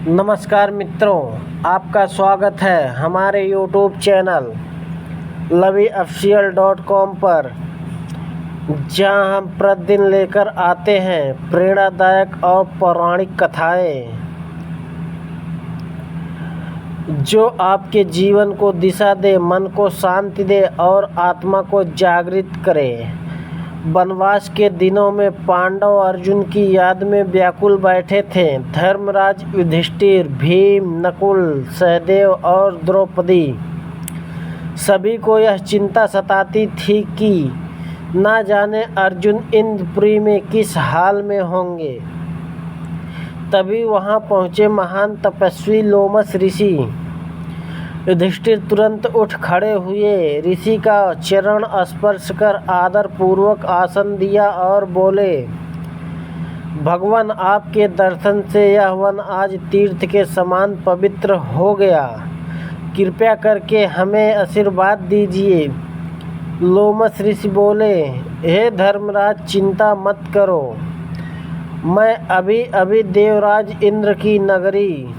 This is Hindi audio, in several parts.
नमस्कार मित्रों, आपका स्वागत है हमारे YouTube चैनल laviofficial.com पर, जहां हम प्रतिदिन लेकर आते हैं प्रेरणादायक और पौराणिक कथाएं जो आपके जीवन को दिशा दे, मन को शांति दे और आत्मा को जागृत करे। वनवास के दिनों में पांडव अर्जुन की याद में व्याकुल बैठे थे। धर्मराज युधिष्ठिर, भीम, नकुल, सहदेव और द्रौपदी, सभी को यह चिंता सताती थी कि ना जाने अर्जुन इंद्रपुरी में किस हाल में होंगे। तभी वहां पहुंचे महान तपस्वी लोमस ऋषि। युधिष्ठिर तुरंत उठ खड़े हुए, ऋषि का चरण स्पर्श कर आदर पूर्वक आसन दिया और बोले, भगवान, आपके दर्शन से यह वन आज तीर्थ के समान पवित्र हो गया। कृपया करके हमें आशीर्वाद दीजिए। लोमस ऋषि बोले, हे धर्मराज, चिंता मत करो। मैं अभी अभी देवराज इंद्र की नगरी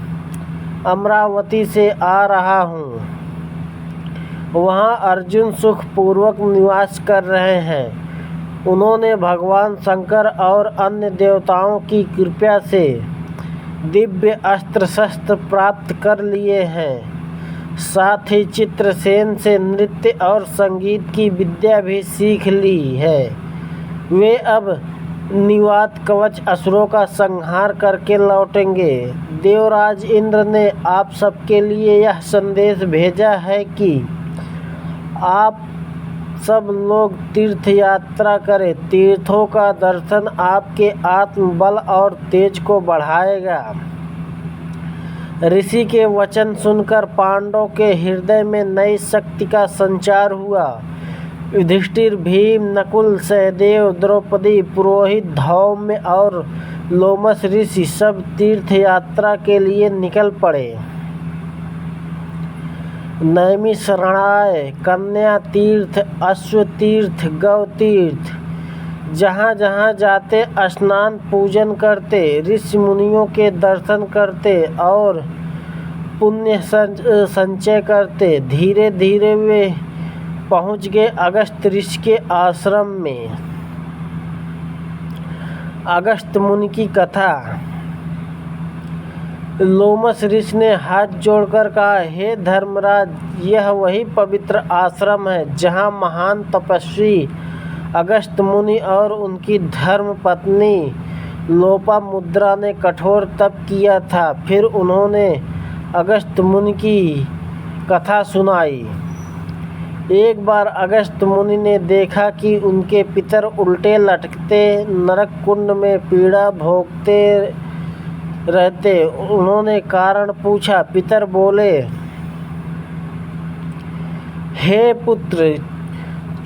अमरावती से आ रहा हूँ। वहाँ अर्जुन सुखपूर्वक निवास कर रहे हैं। उन्होंने भगवान शंकर और अन्य देवताओं की कृपा से दिव्य अस्त्र शस्त्र प्राप्त कर लिए हैं। साथ ही चित्रसेन से नृत्य और संगीत की विद्या भी सीख ली है। वे अब निवात कवच असुरों का संहार करके लौटेंगे। देवराज इंद्र ने आप सबके लिए यह संदेश भेजा है कि आप सब लोग तीर्थ यात्रा करें। तीर्थों का दर्शन आपके आत्मबल और तेज को बढ़ाएगा। ऋषि के वचन सुनकर पांडवों के हृदय में नई शक्ति का संचार हुआ। युधिष्ठिर, भीम, नकुल, सहदेव, द्रौपदी, पुरोहित, धौम्य और लोमस ऋषि सब तीर्थ यात्रा के लिए निकल पड़े। नैमिषारण्य, कन्या तीर्थ, अश्व तीर्थ, गौ तीर्थ, जहाँ जहाँ जाते स्नान पूजन करते, ऋषि मुनियों के दर्शन करते और पुण्य संचय करते। धीरे धीरे वे पहुँच गए अगस्त ऋषि के आश्रम में। अगस्त मुनि की कथा। लोमस ऋषि ने हाथ जोड़कर कहा, हे धर्मराज, यह वही पवित्र आश्रम है जहाँ महान तपस्वी अगस्त मुनि और उनकी धर्म पत्नी लोपामुद्रा ने कठोर तप किया था। फिर उन्होंने अगस्त मुनि की कथा सुनाई। एक बार अगस्त मुनि ने देखा कि उनके पितर उल्टे लटकते नरक कुंड में पीड़ा भोगते रहते। उन्होंने कारण पूछा। पितर बोले, हे पुत्र,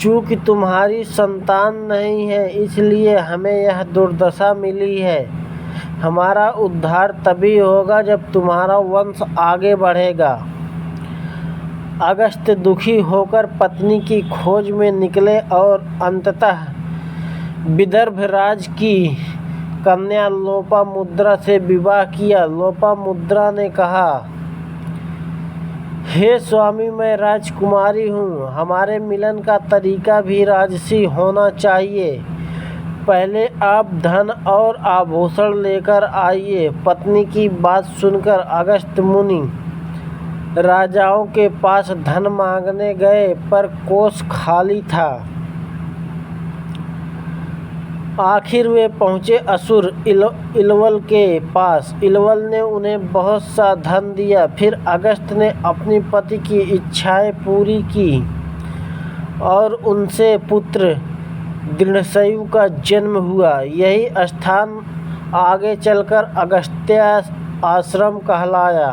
चूंकि तुम्हारी संतान नहीं है इसलिए हमें यह दुर्दशा मिली है। हमारा उद्धार तभी होगा जब तुम्हारा वंश आगे बढ़ेगा। अगस्त दुखी होकर पत्नी की खोज में निकले और अंततः विदर्भ राज की कन्या लोपामुद्रा से विवाह किया। लोपामुद्रा ने कहा, हे स्वामी, मैं राजकुमारी हूँ। हमारे मिलन का तरीका भी राजसी होना चाहिए। पहले आप धन और आभूषण लेकर आइए। पत्नी की बात सुनकर अगस्त मुनि राजाओं के पास धन मांगने गए, पर कोष खाली था। आखिर वे पहुँचे असुर इलवल के पास। इलवल ने उन्हें बहुत सा धन दिया। फिर अगस्त ने अपनी पति की इच्छाएं पूरी की और उनसे पुत्र दृढ़सयु का जन्म हुआ। यही स्थान आगे चलकर अगस्त्य आश्रम कहलाया।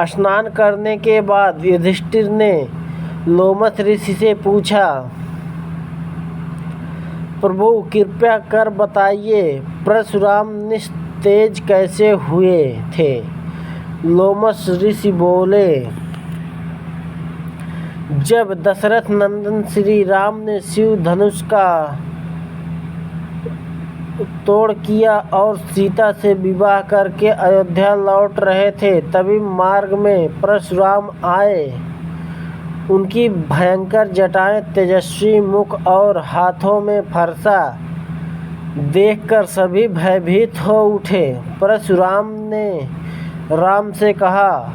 स्नान करने के बाद युधिष्ठिर ने लोमस ऋषि से पूछा, प्रभु, कृपया कर बताइए, परशुराम निस्तेज कैसे हुए थे? लोमस ऋषि बोले, जब दशरथ नंदन श्री राम ने शिव धनुष का तोड़ किया और सीता से विवाह करके अयोध्या लौट रहे थे, तभी मार्ग में परशुराम आए। उनकी भयंकर जटाएं, तेजस्वी मुख और हाथों में फरसा देखकर सभी भयभीत हो उठे। परशुराम ने राम से कहा,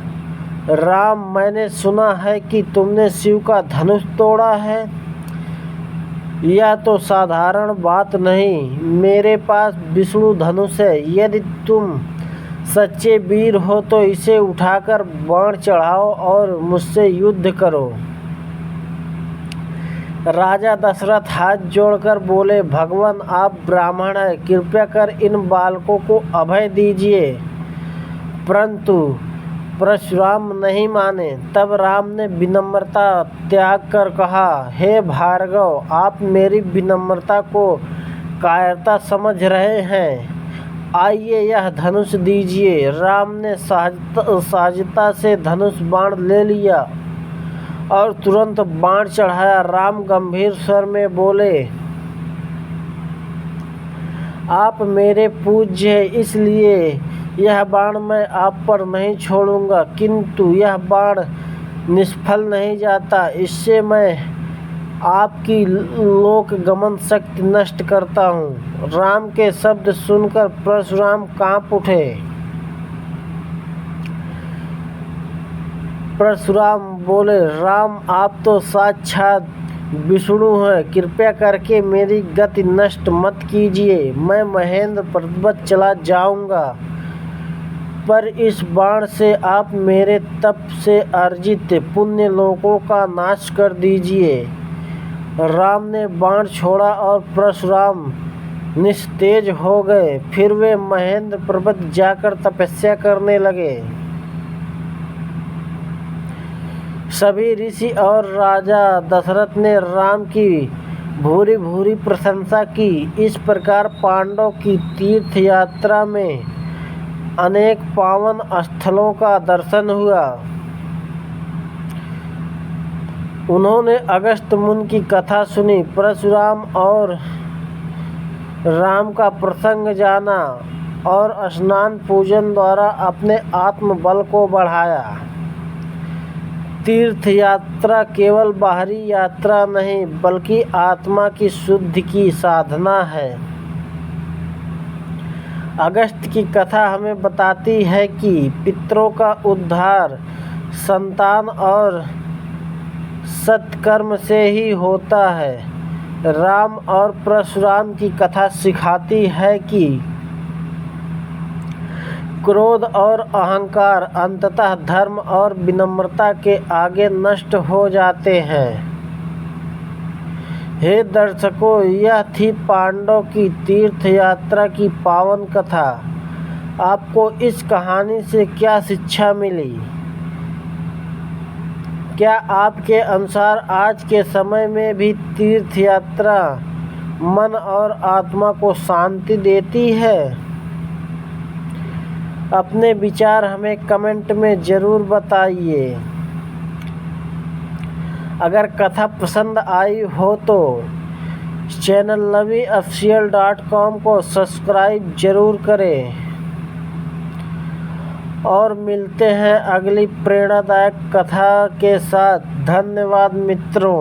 राम, मैंने सुना है कि तुमने शिव का धनुष तोड़ा है। यह तो साधारण बात नहीं, मेरे पास विष्णु धनुष है। यदि तुम सच्चे वीर हो तो इसे उठाकर बाण चढ़ाओ और मुझसे युद्ध करो। राजा दशरथ हाथ जोड़कर बोले, भगवान, आप ब्राह्मण हैं, कृपया कर इन बालकों को अभय दीजिए। परंतु परशुराम नहीं माने। तब राम ने विनम्रता त्याग कर कहा, हे भार्गव, आप मेरी विनम्रता को कायरता समझ रहे हैं। आइए यह धनुष दीजिए। राम ने सहजता से धनुष बाण ले लिया और तुरंत बाण चढ़ाया। राम गंभीर स्वर में बोले, आप मेरे पूज्य हैं, इसलिए यह बाण मैं आप पर नहीं छोड़ूंगा। किंतु यह बाण निष्फल नहीं जाता, इससे मैं आपकी लोक गमन शक्ति नष्ट करता हूँ। राम के शब्द सुनकर परशुराम कांप उठे। परशुराम बोले, राम, आप तो साक्षात विष्णु हैं, कृपया करके मेरी गति नष्ट मत कीजिए। मैं महेंद्र पर्वत चला जाऊंगा, पर इस बाण से आप मेरे तप से अर्जित पुण्य लोकों का नाश कर दीजिए। राम ने बाण छोड़ा और परशुराम निस्तेज हो गए। फिर वे महेंद्र पर्वत जाकर तपस्या करने लगे। सभी ऋषि और राजा दशरथ ने राम की भूरी भूरी प्रशंसा की। इस प्रकार पांडवों की तीर्थ यात्रा में अनेक पावन स्थलों का दर्शन हुआ। उन्होंने अगस्त्य मुनि की कथा सुनी, परशुराम और राम का प्रसंग जाना और स्नान पूजन द्वारा अपने आत्मबल को बढ़ाया। तीर्थ यात्रा केवल बाहरी यात्रा नहीं, बल्कि आत्मा की शुद्धि की साधना है। अगस्त्य की कथा हमें बताती है कि पितरों का उद्धार संतान और सत्कर्म से ही होता है। राम और परशुराम की कथा सिखाती है कि क्रोध और अहंकार अंततः धर्म और विनम्रता के आगे नष्ट हो जाते हैं। हे दर्शकों, यह थी पांडवों की तीर्थ यात्रा की पावन कथा। आपको इस कहानी से क्या शिक्षा मिली? क्या आपके अनुसार आज के समय में भी तीर्थ यात्रा मन और आत्मा को शांति देती है? अपने विचार हमें कमेंट में ज़रूर बताइए। अगर कथा पसंद आई हो तो चैनल laviofficial.com को सब्सक्राइब ज़रूर करें। और मिलते हैं अगली प्रेरणादायक कथा के साथ। धन्यवाद मित्रों।